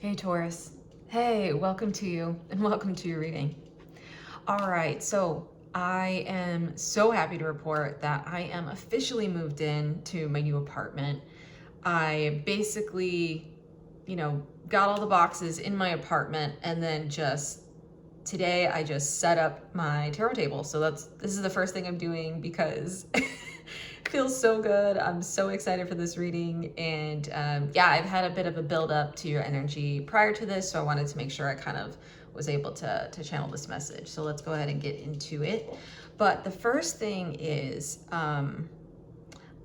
Hey Taurus. Hey, welcome to you and welcome to your reading. All right, so I am so happy to report that I am officially moved in to my new apartment. I basically, got all the boxes in my apartment, and then today I just set up my tarot table. So this is the first thing I'm doing because it feels so good. I'm so excited for this reading. And yeah, I've had a bit of a build up to your energy prior to this. So I wanted to make sure I kind of was able to channel this message. So let's go ahead and get into it. But the first thing is,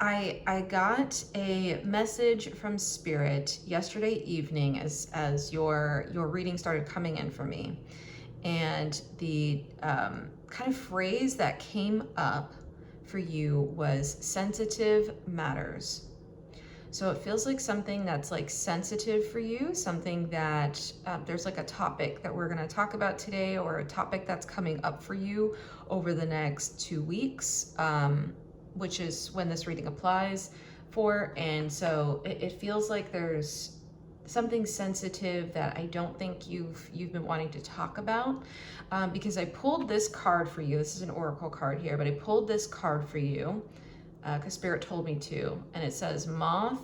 I got a message from Spirit yesterday evening as your reading started coming in for me. And the kind of phrase that came up for you was sensitive matters. So it feels like something that's like sensitive for you, something that there's like a topic that we're going to talk about today, or a topic that's coming up for you over the next 2 weeks, which is when this reading applies for. And so it feels like there's something sensitive that I don't think you've been wanting to talk about, because I pulled this card for you. This is an oracle card here, but I pulled this card for you because Spirit told me to, and it says moth.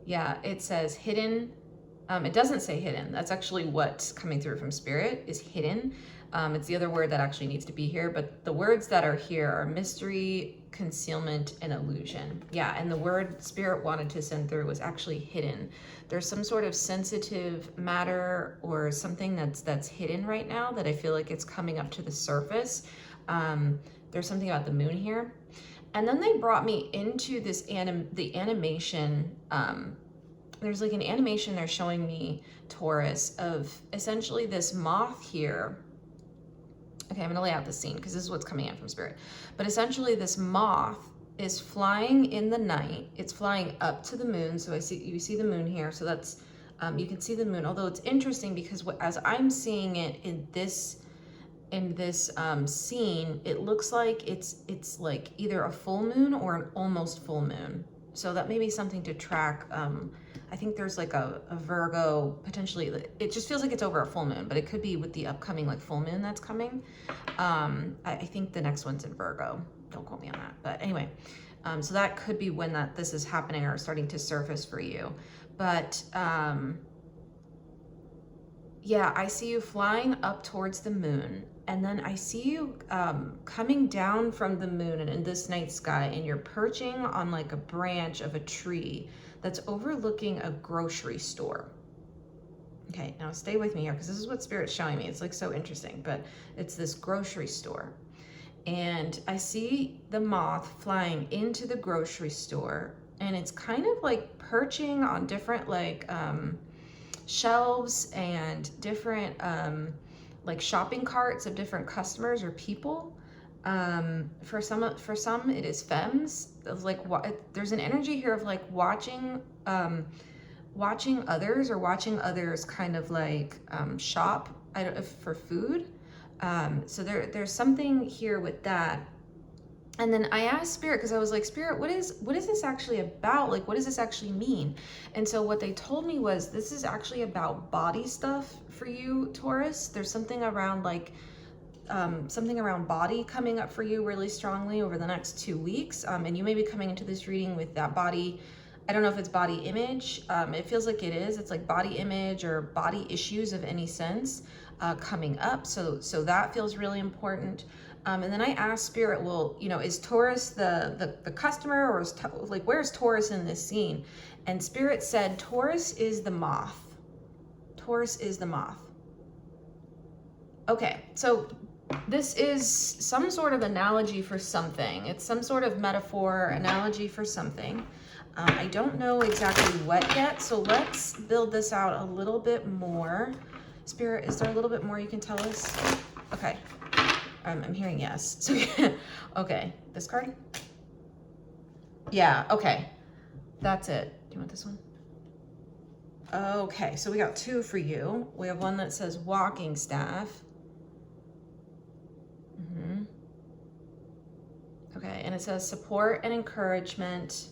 Yeah, it says hidden. It doesn't say hidden. That's actually what's coming through from Spirit is hidden. It's the other word that actually needs to be here, but the words that are here are mystery, concealment, and illusion. Yeah, and the word Spirit wanted to send through was actually hidden. There's some sort of sensitive matter or something that's hidden right now that I feel like it's coming up to the surface. There's something about the moon here. And then they brought me into this the animation. There's like an animation they're showing me, Taurus, of essentially this moth here. Okay, I'm gonna lay out the scene because this is what's coming in from Spirit. But essentially this moth is flying in the night. It's flying up to the moon. So you see the moon here. So that's, you can see the moon. Although it's interesting because as I'm seeing it in this scene, it looks like it's like either a full moon or an almost full moon. So that may be something to track. I think there's like a Virgo, potentially. It just feels like it's over a full moon, but it could be with the upcoming like full moon that's coming. I think the next one's in Virgo. Don't quote me on that. But anyway, so that could be when this is happening or starting to surface for you. But yeah, I see you flying up towards the moon. And then I see you coming down from the moon and in this night sky, and you're perching on like a branch of a tree that's overlooking a grocery store. Okay, now stay with me here because this is what Spirit's showing me. It's like so interesting, but it's this grocery store. And I see the moth flying into the grocery store, and it's kind of like perching on different like shelves and different like shopping carts of different customers or people. For some it is femmes. Like there's an energy here of like watching others, or watching others kind of like shop for food. So there's something here with that. And then I asked Spirit, because I was like, Spirit, what is this actually about? Like, what does this actually mean? And so what they told me was, this is actually about body stuff for you, Taurus. There's something around like, something around body coming up for you really strongly over the next 2 weeks. And you may be coming into this reading with that body. I don't know if it's body image. It feels like it is. It's like body image or body issues of any sense coming up. So that feels really important. And then I asked Spirit, well, is Taurus the customer, or like where's Taurus in this scene? And Spirit said, Taurus is the moth. Taurus is the moth. Okay, so this is some sort of analogy for something. It's some sort of metaphor, analogy for something. I don't know exactly what yet, so let's build this out a little bit more. Spirit, is there a little bit more you can tell us? Okay. I'm hearing yes. So, okay, this card? Yeah, okay. That's it. Do you want this one? Okay, so we got 2 for you. We have one that says walking staff. Okay, and it says support and encouragement.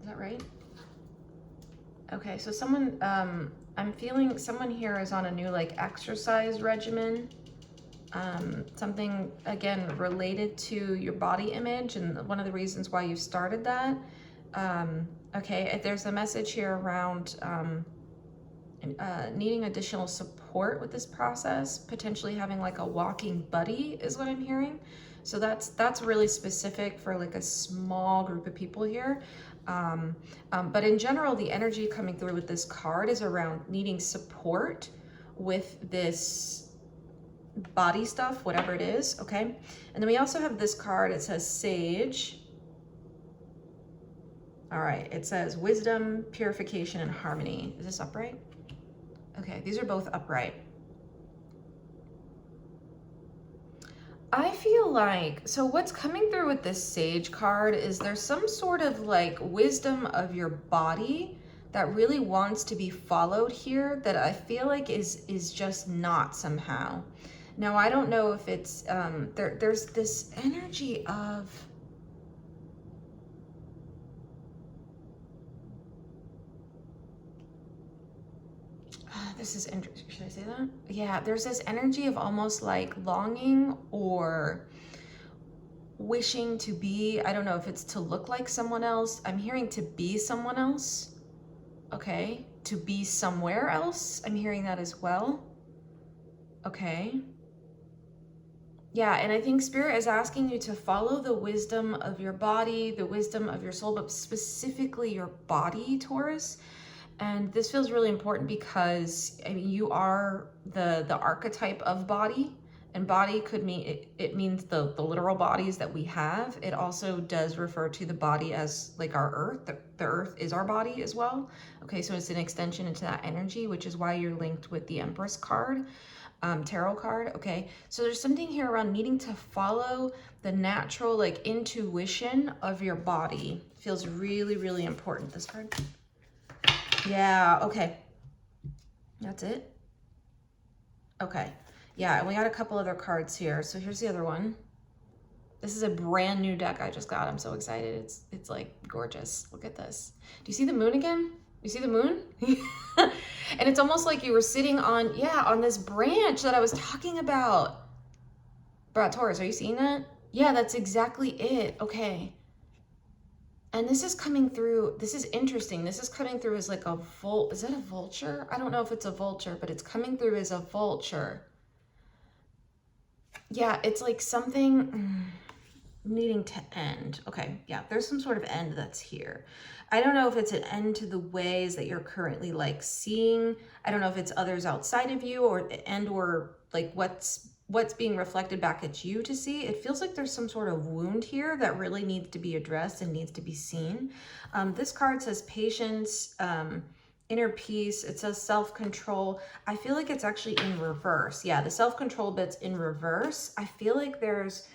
Is that right? Okay, so someone, I'm feeling someone here is on a new like exercise regimen. Something, again, related to your body image and one of the reasons why you started that. Okay, there's a message here around needing additional support with this process, potentially having like a walking buddy is what I'm hearing. So that's really specific for like a small group of people here. But in general, the energy coming through with this card is around needing support with this body stuff, whatever it is, okay? And then we also have this card, it says Sage. All right, it says Wisdom, Purification, and Harmony. Is this upright? Okay, these are both upright. I feel like, so what's coming through with this Sage card is there's some sort of like wisdom of your body that really wants to be followed here that I feel like is just not somehow. Now, I don't know if it's, there's this energy of, this is interesting, should I say that? Yeah, there's this energy of almost like longing or wishing to be, I don't know if it's to look like someone else. I'm hearing to be someone else, okay? To be somewhere else, I'm hearing that as well, okay? Yeah, and I think Spirit is asking you to follow the wisdom of your body, the wisdom of your soul, but specifically your body, Taurus. And this feels really important because, I mean, you are the archetype of body, and body could mean, it means the literal bodies that we have. It also does refer to the body as like our earth. The earth is our body as well. Okay, so it's an extension into that energy, which is why you're linked with the Empress card. Tarot card. Okay, so there's something here around needing to follow the natural like intuition of your body. Feels really, really important, this card. Yeah, okay, that's it. Okay, yeah, and we got a couple other cards here. So here's the other one. This is a brand new deck I just got. I'm so excited. It's like gorgeous. Look at this. Do you see the moon again? You see the moon? And it's almost like you were sitting on, yeah, on this branch that I was talking about. Bro, Taurus, are you seeing that? Yeah, that's exactly it. Okay. And this is coming through, this is interesting. This is coming through as like a is that a vulture? I don't know if it's a vulture, but it's coming through as a vulture. Yeah, it's like something needing to end. Okay, yeah, there's some sort of end that's here. I don't know if it's an end to the ways that you're currently like seeing. I don't know if it's others outside of you or like what's being reflected back at you to see. It feels like there's some sort of wound here that really needs to be addressed and needs to be seen. This card says patience, inner peace. It says self-control. I feel like it's actually in reverse. Yeah, the self-control bit's in reverse. I feel like there's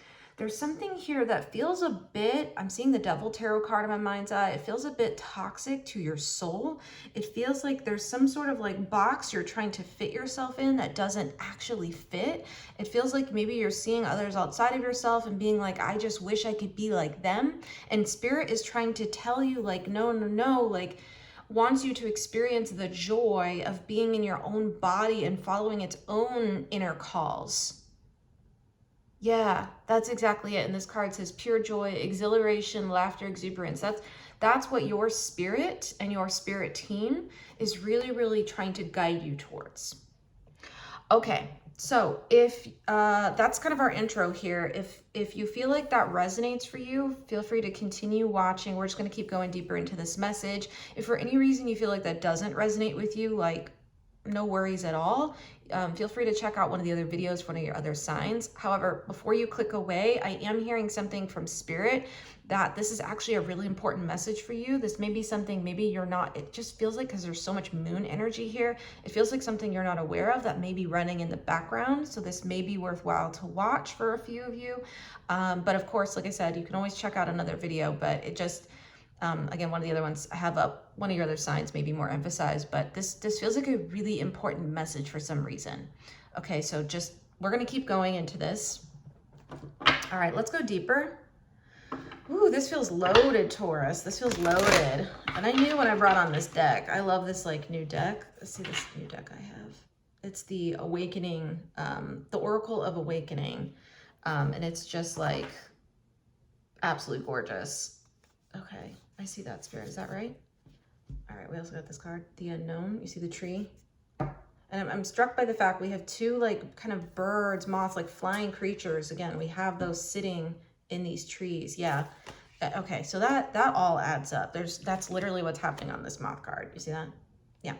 something here that feels a bit, I'm seeing the Devil Tarot card in my mind's eye. It feels a bit toxic to your soul. It feels like there's some sort of like box you're trying to fit yourself in that doesn't actually fit. It feels like maybe you're seeing others outside of yourself and being like, I just wish I could be like them. And Spirit is trying to tell you like, no, no, no, like wants you to experience the joy of being in your own body and following its own inner calls. Yeah, that's exactly it. And this card says pure joy, exhilaration, laughter, exuberance. That's what your spirit and your spirit team is really, really trying to guide you towards. Okay, so if that's kind of our intro here. If you feel like that resonates for you, feel free to continue watching. We're just going to keep going deeper into this message. If for any reason you feel like that doesn't resonate with you, like no worries at all. Feel free to check out one of the other videos for one of your other signs. However, before you click away, I am hearing something from Spirit that this is actually a really important message for you. This may be something maybe you're not, it just feels like because there's so much moon energy here, it feels like something you're not aware of that may be running in the background. So this may be worthwhile to watch for a few of you. But of course, like I said, you can always check out another video, but it just, again, one of the other ones I have up, one of your other signs may be more emphasized, but this feels like a really important message for some reason. Okay, so we're gonna keep going into this. All right, let's go deeper. Ooh, this feels loaded, Taurus. This feels loaded. And I knew when I brought on this deck. I love this like new deck. Let's see this new deck I have. It's the Awakening, the Oracle of Awakening. And it's just like absolutely gorgeous. Okay, I see that, Spirit. Is that right? All right, we also got this card, the Unknown. You see the tree? And I'm struck by the fact we have two like kind of birds, moths, like flying creatures. Again, we have those sitting in these trees. Yeah. Okay, so that all adds up. That's literally what's happening on this moth card. You see that? Yeah.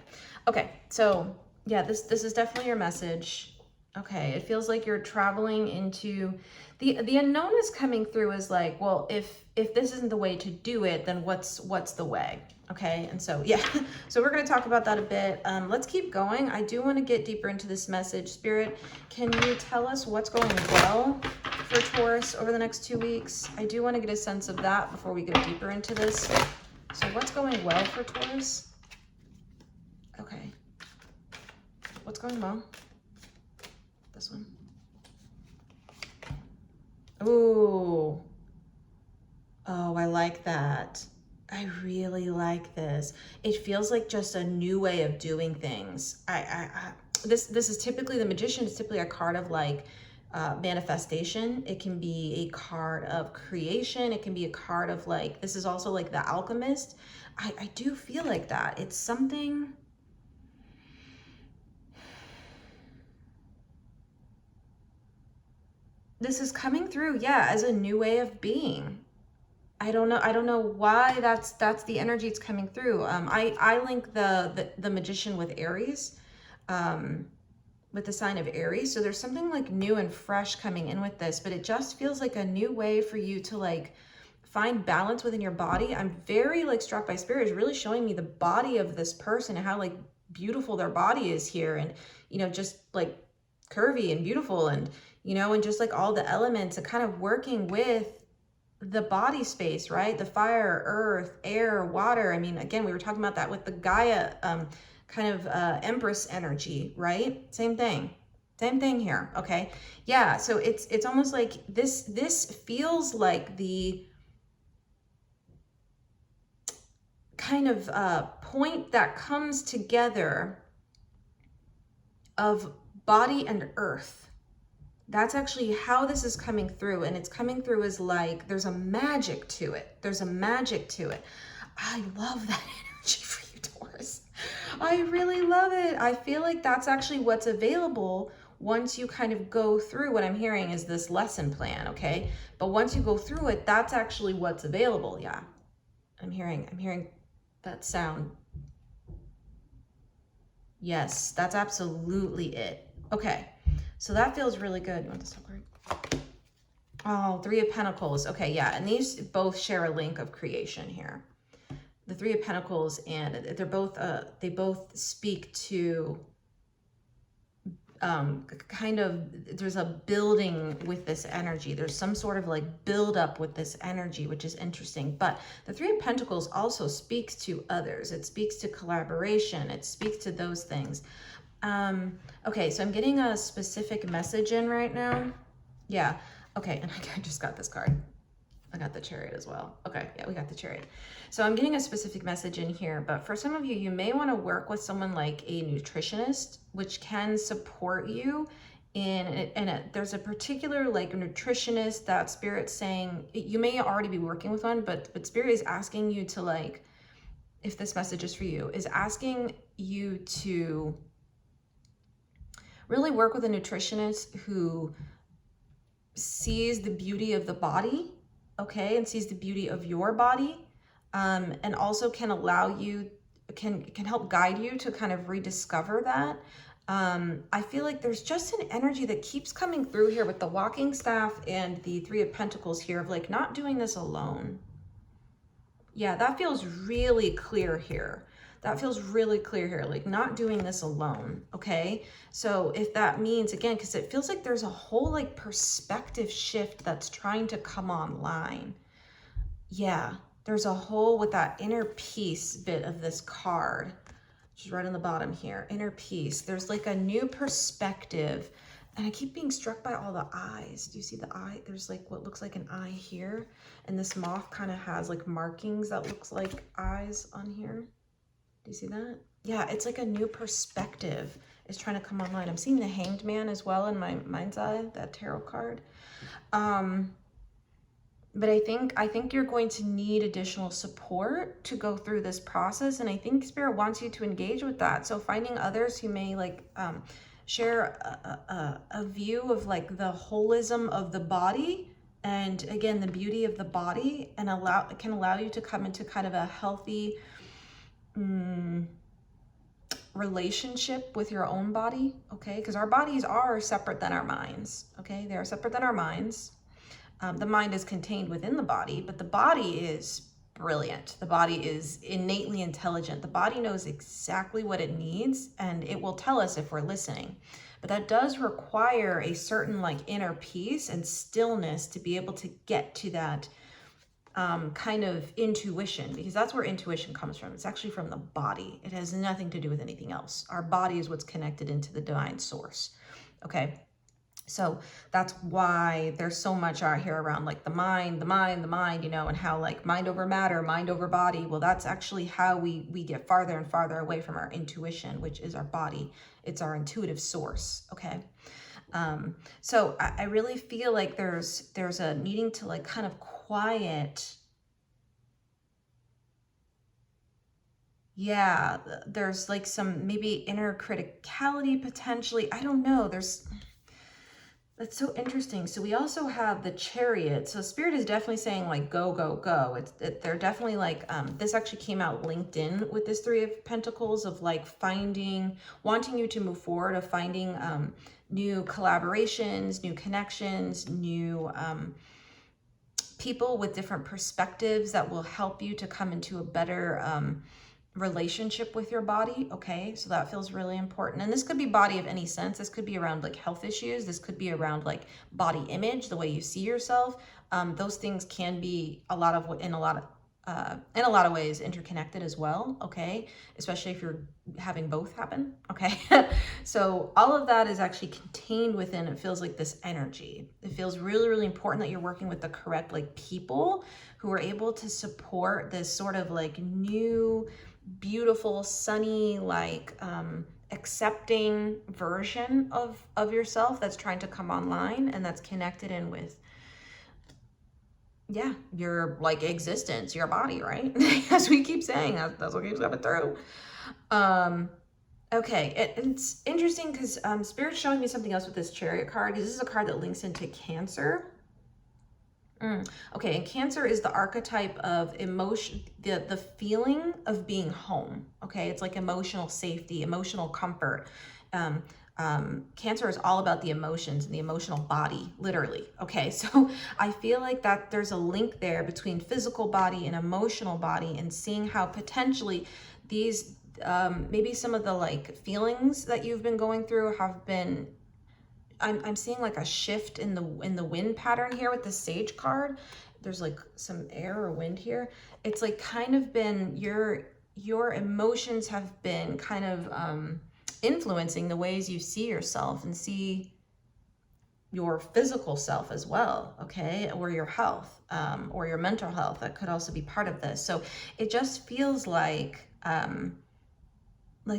Okay, so yeah, this is definitely your message. Okay, it feels like you're traveling into the unknown is coming through as like, well, if this isn't the way to do it, then what's the way? Okay, and so yeah, so we're going to talk about that a bit. Let's keep going. I do want to get deeper into this message. Spirit, can you tell us what's going well for Taurus over the next 2 weeks? I do want to get a sense of that before we go deeper into this. So what's going well for Taurus? Okay. What's going well? This one. Ooh. Oh, I like that. I really like this. It feels like just a new way of doing things. This is typically, the Magician is typically a card of like manifestation. It can be a card of creation. It can be a card of like, this is also like the Alchemist. I do feel like that. It's something. This is coming through, yeah, as a new way of being. I don't know why that's the energy it's coming through. I link the Magician with Aries, with the sign of Aries. So there's something like new and fresh coming in with this, but it just feels like a new way for you to like find balance within your body. I'm very like struck by Spirit is really showing me the body of this person and how like beautiful their body is here, and you know, just like curvy and beautiful, and you know, and just like all the elements and kind of working with the body space, right? The fire, earth, air, water. I mean, again, we were talking about that with the Gaia kind of Empress energy, right? Same thing here. Okay. Yeah. So it's almost like this feels like the kind of point that comes together of body and earth. That's actually how this is coming through, and it's coming through as like there's a magic to it. There's a magic to it. I love that energy for you, Taurus. I really love it. I feel like that's actually what's available once you kind of go through. What I'm hearing is this lesson plan, okay? But once you go through it, that's actually what's available. Yeah. I'm hearing that sound. Yes, that's absolutely it. Okay. So that feels really good. You want this top card? Oh, Three of Pentacles. Okay, yeah, and these both share a link of creation here. The Three of Pentacles, and they're both they both speak to kind of, there's a building with this energy. There's some sort of like build up with this energy, which is interesting. But the Three of Pentacles also speaks to others. It speaks to collaboration. It speaks to those things. Okay, so I'm getting a specific message in right now. Yeah, okay, and I just got this card. I got the Chariot as well. Okay, yeah, we got the Chariot. So I'm getting a specific message in here, but for some of you, you may want to work with someone like a nutritionist, which can support you there's a particular like nutritionist that Spirit's saying, you may already be working with one, but Spirit is asking you to like, if this message is for you, is asking you to really work with a nutritionist who sees the beauty of the body, okay, and sees the beauty of your body, and also can allow you, can help guide you to kind of rediscover that. I feel like there's just an energy that keeps coming through here with the walking staff and the Three of Pentacles here of like not doing this alone. Yeah, that feels really clear here. That feels really clear here, like not doing this alone, okay? So if that means, again, because it feels like there's a whole like perspective shift that's trying to come online. Yeah, there's a whole, with that inner peace bit of this card, which is right on the bottom here, inner peace. There's like a new perspective And I keep being struck by all the eyes. Do you see the eye? There's like what looks like an eye here. And this moth kind of has like markings that looks like eyes on here. Do you see that? Yeah, it's like a new perspective is trying to come online. I'm seeing the Hanged Man as well in my mind's eye, that tarot card. But I think you're going to need additional support to go through this process. And I think Spirit wants you to engage with that. So finding others who may like share a view of like the holism of the body, and again the beauty of the body, and can allow you to come into kind of a healthy relationship with your own body. Okay, because our bodies are separate than our minds. Okay, they are separate than our minds. The mind is contained within the body, but the body is brilliant. The body is innately intelligent. The body knows exactly what it needs, and it will tell us if we're listening. But that does require a certain like inner peace and stillness to be able to get to that kind of intuition, because that's where intuition comes from. It's actually from the body. It has nothing to do with anything else. Our body is what's connected into the divine source. Okay. So that's why there's so much out here around like the mind, you know, and how like mind over matter, mind over body. Well, that's actually how we get farther and farther away from our intuition, which is our body. It's our intuitive source. Okay. So I really feel like there's a needing to like kind of quiet. Yeah. There's like some maybe inner criticality potentially. I don't know. That's so interesting. So we also have the Chariot. So Spirit is definitely saying like, go, go, go. They're definitely like, this actually came out linked in with this Three of Pentacles of like wanting you to move forward, of finding new collaborations, new connections, new people with different perspectives that will help you to come into a better relationship with your body. Okay, so that feels really important. And this could be body of any sense. This could be around like health issues. This could be around like body image, the way you see yourself. Those things can be in a lot of ways interconnected as well. Okay, especially if you're having both happen. Okay, so all of that is actually contained within. It feels like this energy. It feels really, really important that you're working with the correct like people who are able to support this sort of like new, beautiful, sunny, like accepting version of yourself that's trying to come online, and that's connected in with your like existence, your body, right? As we keep saying, that's what keeps coming through. Okay, it's interesting because Spirit's showing me something else with this Chariot card. This is a card that links into Cancer. Okay, and Cancer is the archetype of emotion, the feeling of being home. Okay, it's like emotional safety, emotional comfort. Cancer is all about the emotions and the emotional body, literally. Okay, so I feel like that there's a link there between physical body and emotional body, and seeing how potentially these maybe some of the like feelings that you've been going through have been. I'm seeing like a shift in the wind pattern here with the Sage card. There's like some air or wind here. It's like kind of been your emotions have been kind of influencing the ways you see yourself and see your physical self as well, okay? Or your health, or your mental health. That could also be part of this. So it just feels like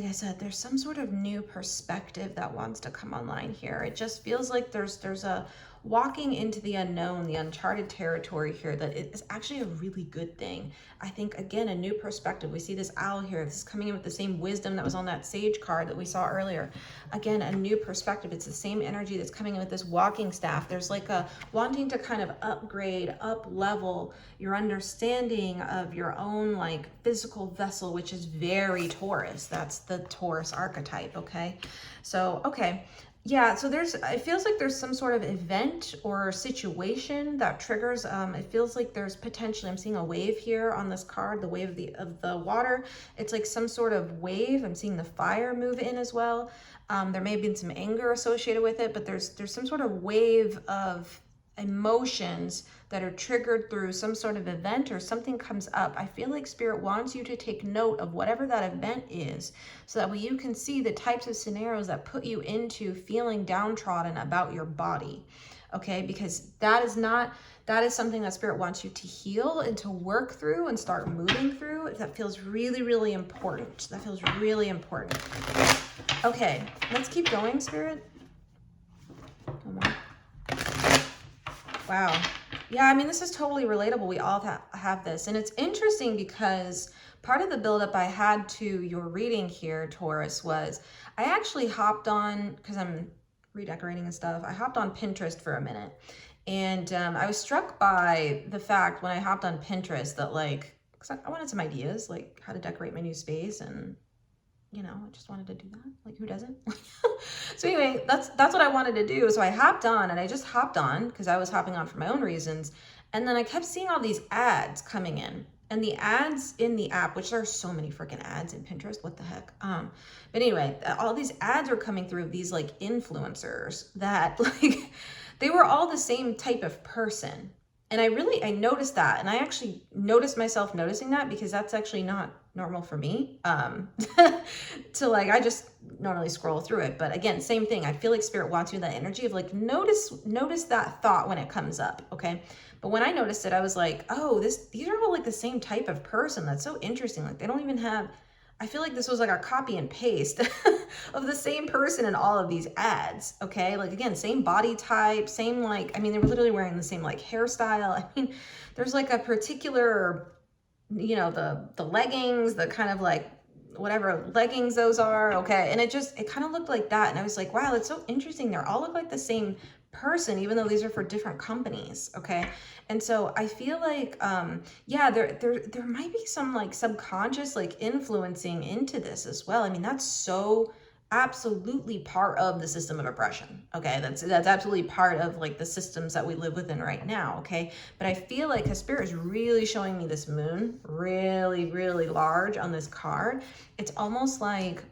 I said, there's some sort of new perspective that wants to come online here. It just feels like there's a walking into the unknown, the uncharted territory here, that it is actually a really good thing. I think, again, a new perspective. We see this owl here. This is coming in with the same wisdom that was on that Sage card that we saw earlier. Again, a new perspective. It's the same energy that's coming in with this walking staff. There's like a wanting to kind of upgrade, up level your understanding of your own like physical vessel, which is very Taurus. That's the Taurus archetype, okay? So, okay. Yeah, so it feels like there's some sort of event or situation that triggers, it feels like there's potentially, I'm seeing a wave here on this card, the wave of the water. It's like some sort of wave. I'm seeing the fire move in as well. There may have been some anger associated with it, but there's some sort of wave of emotions that are triggered through some sort of event or something comes up, I feel like Spirit wants you to take note of whatever that event is, so that way you can see the types of scenarios that put you into feeling downtrodden about your body. Okay, because that is something that Spirit wants you to heal and to work through and start moving through. That feels really, really important. That feels really important. Okay, let's keep going, Spirit. One more. Wow. Yeah, I mean, this is totally relatable. We all have this. And it's interesting because part of the buildup I had to your reading here, Taurus, was I actually hopped on, because I'm redecorating and stuff, I hopped on Pinterest for a minute. And I was struck by the fact when I hopped on Pinterest that, like, because I wanted some ideas, like how to decorate my new space, and you know, I just wanted to do that. Like, who doesn't? So anyway, that's what I wanted to do. So I hopped on, and I just hopped on because I was hopping on for my own reasons. And then I kept seeing all these ads coming in, and the ads in the app, which there are so many freaking ads in Pinterest. What the heck? But anyway, all these ads are coming through of these like influencers that like, they were all the same type of person. And I noticed that, and I actually noticed myself noticing that, because that's actually not normal for me. To like, I just normally scroll through it. But again, same thing. I feel like Spirit wants you that energy of like, notice that thought when it comes up. Okay. But when I noticed it, I was like, oh, these are all like the same type of person. That's so interesting. Like, they don't even have, I feel like this was like a copy and paste of the same person in all of these ads. Okay. Like, again, same body type, same, like, I mean, they were literally wearing the same like hairstyle. I mean, there's like a particular, you know, the leggings, the kind of like whatever leggings those are. Okay. And it kind of looked like that. And I was like, wow, that's so interesting. They all look like the same person, even though these are for different companies. Okay. And so I feel like, yeah, there might be some like subconscious, like influencing into this as well. I mean, that's so absolutely part of the system of oppression. Okay. That's absolutely part of like the systems that we live within right now. Okay. But I feel like the Spirit is really showing me this moon really, really large on this card. It's almost like,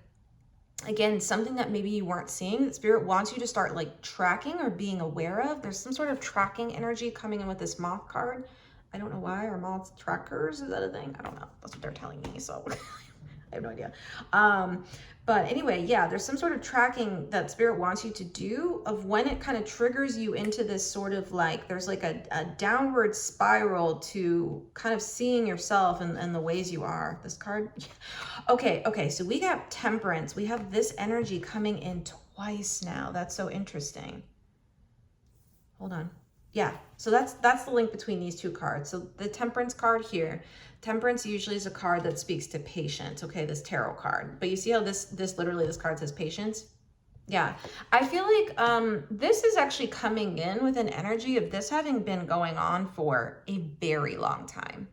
again, something that maybe you weren't seeing, that Spirit wants you to start like tracking or being aware of. There's some sort of tracking energy coming in with this moth card. I don't know why. Are moths trackers? Is that a thing? I don't know. That's what they're telling me. So I have no idea. But anyway, yeah, there's some sort of tracking that Spirit wants you to do of when it kind of triggers you into this sort of like, there's like a downward spiral to kind of seeing yourself and the ways you are. This card. Okay. So we got Temperance. We have this energy coming in twice now. That's so interesting. Hold on. Yeah, so that's the link between these two cards. So the Temperance card here, Temperance usually is a card that speaks to patience, okay, this tarot card. But you see how this card says patience? Yeah, I feel like this is actually coming in with an energy of this having been going on for a very long time.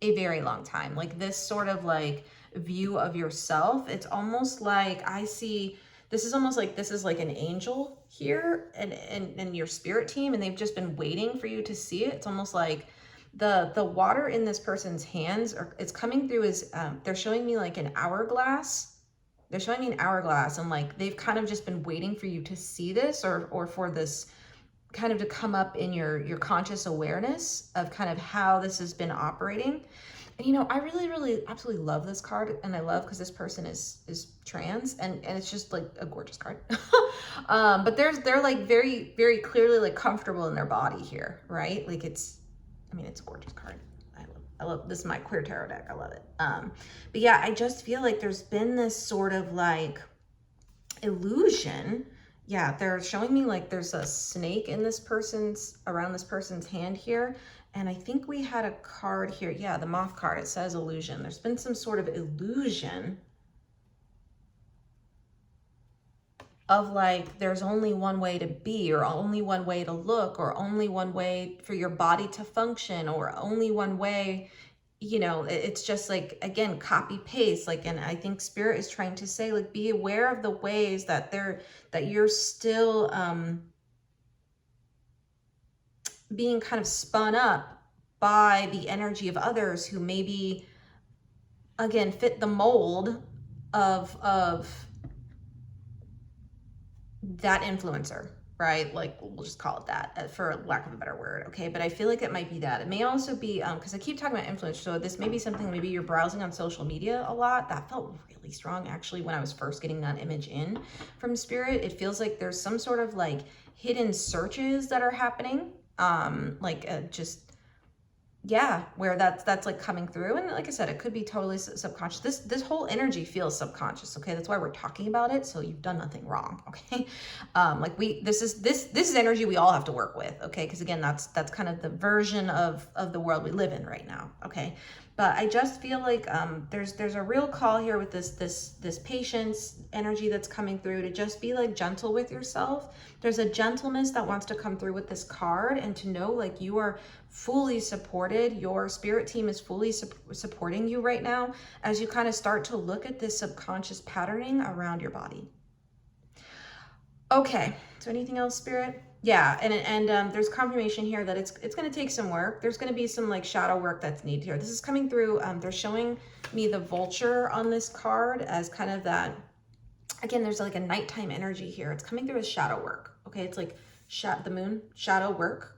A very long time. Like this sort of like view of yourself. It's almost like I see, this is almost like this is like an angel here and your spirit team, and they've just been waiting for you to see it. It's almost like the water in this person's hands, it's coming through as, they're showing me like an hourglass. They're showing me an hourglass, and like they've kind of just been waiting for you to see this or for this kind of to come up in your conscious awareness of kind of how this has been operating. And you know, I really, really absolutely love this card, and I love because this person is trans, and it's just like a gorgeous card. But they're like very, very clearly like comfortable in their body here, right? Like it's a gorgeous card. I love this is my queer tarot deck. I love it. But yeah, I just feel like there's been this sort of like illusion. Yeah, they're showing me like there's a snake in around this person's hand here. And I think we had a card here. Yeah, the moth card. It says illusion. There's been some sort of illusion of like there's only one way to be, or only one way to look, or only one way for your body to function, or only one way, you know, it's just like, again, copy paste. Like, and I think Spirit is trying to say, like, be aware of the ways that you're still being kind of spun up by the energy of others who maybe, again, fit the mold of that influencer. right? Like, we'll just call it that for lack of a better word, okay? But I feel like it might be that. It may also be, because I keep talking about influence, so this may be something, maybe you're browsing on social media a lot. That felt really strong, actually, when I was first getting that image in from Spirit. It feels like there's some sort of, like, hidden searches that are happening, just, yeah, where that's like coming through. And like I said, it could be totally subconscious. This whole energy feels subconscious, okay? That's why we're talking about it. So you've done nothing wrong, okay? This is energy we all have to work with, okay? Because again, that's kind of the version of the world we live in right now, okay? But I just feel like there's a real call here with this patience energy that's coming through to just be like gentle with yourself. There's a gentleness that wants to come through with this card, and to know like you are fully supported. Your spirit team is fully supporting you right now as you kind of start to look at this subconscious patterning around your body. Okay, so anything else, Spirit? Yeah, and there's confirmation here that it's going to take some work. There's going to be some like shadow work that's needed here. This is coming through. They're showing me the vulture on this card as kind of that. Again, there's like a nighttime energy here. It's coming through as shadow work. Okay, it's like the moon, shadow work.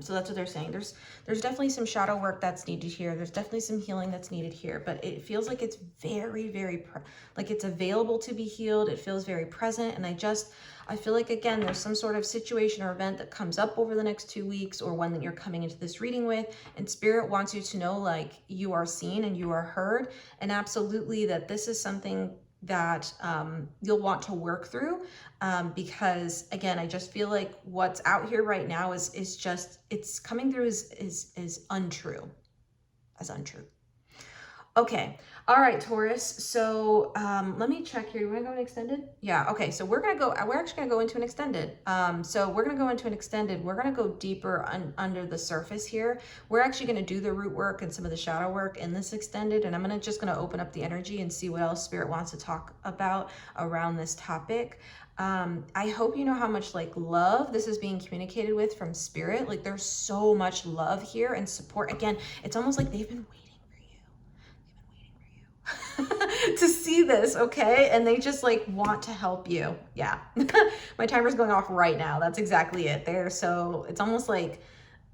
So that's what they're saying. There's definitely some shadow work that's needed here. There's definitely some healing that's needed here, but it feels like it's very, very, like it's available to be healed. It feels very present. And I feel like, again, there's some sort of situation or event that comes up over the next 2 weeks, or one that you're coming into this reading with, and Spirit wants you to know like you are seen and you are heard, and absolutely that this is something that you'll want to work through, because again, I just feel like what's out here right now is just, it's coming through as untrue, Okay. All right, Taurus. So let me check here. You want to go in extended? Yeah. Okay. So we're actually going to go into an extended. So we're going to go into an extended. We're going to go deeper under the surface here. We're actually going to do the root work and some of the shadow work in this extended. And I'm just going to open up the energy and see what else Spirit wants to talk about around this topic. I hope you know how much like love this is being communicated with from Spirit. Like there's so much love here and support. Again, it's almost like they've been waiting to see this, okay? And they just like want to help you. Yeah. My timer's going off right now. That's exactly it there. So it's almost like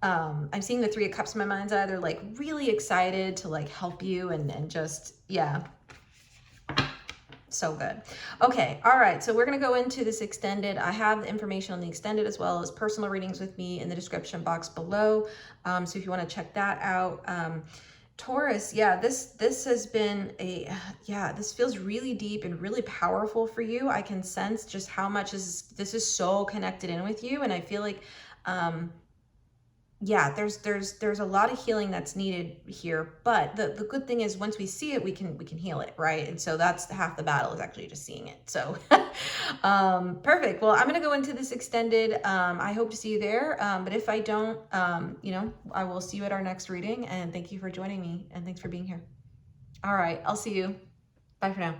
I'm seeing the 3 of Cups in my mind's eye. They're like really excited to like help you and just, yeah. So good. Okay. All right. So we're going to go into this extended. I have the information on the extended as well as personal readings with me in the description box below. So if you want to check that out, Taurus, yeah, this has been this feels really deep and really powerful for you. I can sense just how much this is so connected in with you. And I feel like, there's a lot of healing that's needed here. But the good thing is once we see it, we can heal it, right? And so that's half the battle, is actually just seeing it. So perfect. Well, I'm going to go into this extended. I hope to see you there. But if I don't, I will see you at our next reading. And thank you for joining me. And thanks for being here. All right. I'll see you. Bye for now.